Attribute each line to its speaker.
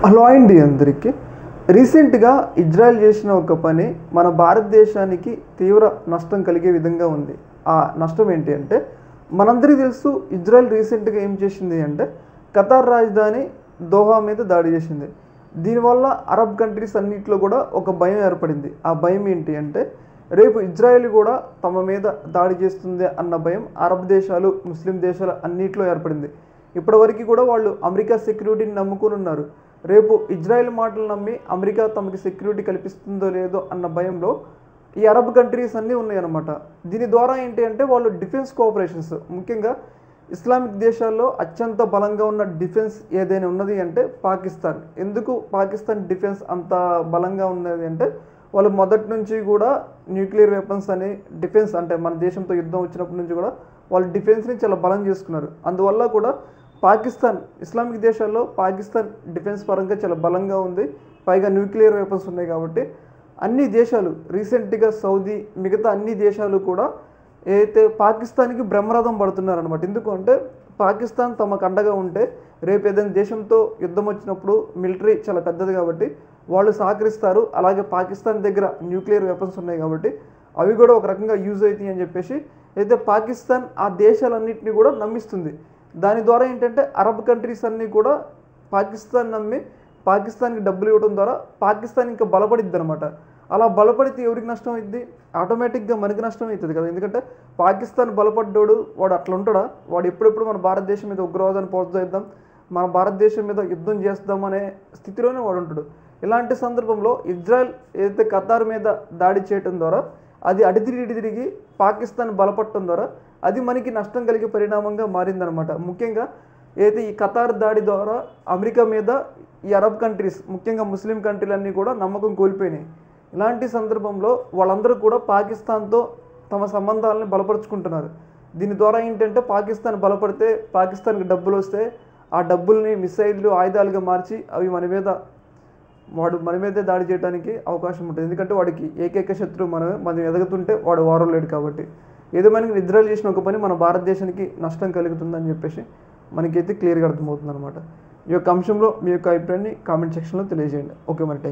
Speaker 1: Hello అండి అందరికీ. రీసెంట్గా ఇజ్రాయెల్ చేసిన ఒక పని మన భారతదేశానికి తీవ్ర నష్టం కలిగే విధంగా ఉంది. ఆ నష్టం ఏంటి అంటే, మనందరికీ తెలుసు ఇజ్రాయెల్ రీసెంట్గా ఏం చేసింది అంటే ఖతార్ రాజధాని దోహా మీద దాడి చేసింది. దీనివల్ల అరబ్ కంట్రీస్ అన్నింటిలో కూడా ఒక భయం ఏర్పడింది. ఆ భయం ఏంటి అంటే, రేపు ఇజ్రాయెల్ కూడా తమ మీద దాడి చేస్తుంది అన్న భయం అరబ్ దేశాలు, ముస్లిం దేశాలు అన్నింటిలో ఏర్పడింది. ఇప్పటివరకు కూడా వాళ్ళు అమెరికా సెక్యూరిటీని నమ్ముకుని ఉన్నారు. రేపు ఇజ్రాయెల్ మాటలు నమ్మి అమెరికా తమకి సెక్యూరిటీ కల్పిస్తుందో లేదో అన్న భయంలో ఈ అరబ్ కంట్రీస్ అన్నీ ఉన్నాయన్నమాట. దీని ద్వారా ఏంటి అంటే వాళ్ళు డిఫెన్స్ కోఆపరేషన్స్, ముఖ్యంగా ఇస్లామిక్ దేశాల్లో అత్యంత బలంగా ఉన్న డిఫెన్స్ ఏదైనా ఉన్నది అంటే పాకిస్తాన్. ఎందుకు పాకిస్తాన్ డిఫెన్స్ అంత బలంగా ఉన్నది అంటే, వాళ్ళు మొదటి నుంచి కూడా న్యూక్లియర్ వెపన్స్ అని డిఫెన్స్, అంటే మన దేశంతో యుద్ధం వచ్చినప్పటి నుంచి కూడా వాళ్ళు డిఫెన్స్ని చాలా బలం చేసుకున్నారు. అందువల్ల కూడా పాకిస్తాన్, ఇస్లామిక్ దేశాల్లో పాకిస్తాన్ డిఫెన్స్ పరంగా చాలా బలంగా ఉంది. పైగా న్యూక్లియర్ వెపన్స్ ఉన్నాయి కాబట్టి అన్ని దేశాలు రీసెంట్గా సౌదీ, మిగతా అన్ని దేశాలు కూడా ఏదైతే పాకిస్తాన్కి బ్రహ్మరథం పడుతున్నారనమాట. ఎందుకు అంటే పాకిస్తాన్ తమకు అండగా ఉంటే రేపు ఏదైనా దేశంతో యుద్ధం వచ్చినప్పుడు మిలిటరీ చాలా పెద్దది కాబట్టి వాళ్ళు సహకరిస్తారు. అలాగే పాకిస్తాన్ దగ్గర న్యూక్లియర్ వెపన్స్ ఉన్నాయి కాబట్టి అవి కూడా ఒక రకంగా యూజ్ అవుతాయి అని చెప్పేసి అయితే పాకిస్తాన్ ఆ దేశాలన్నింటినీ కూడా నమ్మిస్తుంది. దాని ద్వారా ఏంటంటే అరబ్ కంట్రీస్ అన్నీ కూడా పాకిస్తాన్ నమ్మి పాకిస్తాన్కి డబ్బులు ఇవ్వడం ద్వారా పాకిస్తాన్ ఇంకా బలపడిద్ది అనమాట. అలా బలపడితే ఎవరికి నష్టం అవుతుంది? ఆటోమేటిక్గా మనకి నష్టం అవుతుంది కదా. ఎందుకంటే పాకిస్తాన్ బలపడ్డాడు, వాడు అట్లా ఉంటాడా? వాడు ఎప్పుడెప్పుడు మన భారతదేశం మీద ఉగ్రవాదాన్ని ప్రోత్సహిద్దాం, మన భారతదేశం మీద యుద్ధం చేస్తాం అనే స్థితిలోనే వాడు ఉంటాడు. ఇలాంటి సందర్భంలో ఇజ్రాయెల్ ఏదైతే ఖతార్ మీద దాడి చేయడం ద్వారా అది అడితిరిగి పాకిస్తాన్ బలపడటం ద్వారా అది మనకి నష్టం కలిగే పరిణామంగా మారిందనమాట. ముఖ్యంగా ఏదైతే ఈ ఖతార్ దాడి ద్వారా అమెరికా మీద ఈ అరబ్ కంట్రీస్, ముఖ్యంగా ముస్లిం కంట్రీలన్నీ కూడా నమ్మకం కోల్పోయినాయి. ఇలాంటి సందర్భంలో వాళ్ళందరూ కూడా పాకిస్తాన్తో తమ సంబంధాలను బలపరుచుకుంటున్నారు. దీని ద్వారా ఏంటంటే పాకిస్తాన్ బలపడితే పాకిస్తాన్కి డబ్బులు వస్తే ఆ డబ్బుల్ని మిసైళ్ళు, ఆయుధాలుగా మార్చి అవి మన మీదే దాడి చేయడానికి అవకాశం ఉంటుంది. ఎందుకంటే వాడికి ఏకైక శత్రువు మనమే. మనం ఎదుగుతుంటే వాడు వారం లేడు కాబట్టి ఏదేమైనా ఇజ్రాయెల్ చేసిన ఒక పని మన భారతదేశానికి నష్టం కలుగుతుందని చెప్పేసి మనకైతే క్లియర్గా అర్థమవుతుంది అనమాట. ఈ యొక్క అంశంలో మీ యొక్క అభిప్రాయాన్ని కామెంట్ సెక్షన్లో తెలియజేయండి. ఓకే, మరి థ్యాంక్ యూ.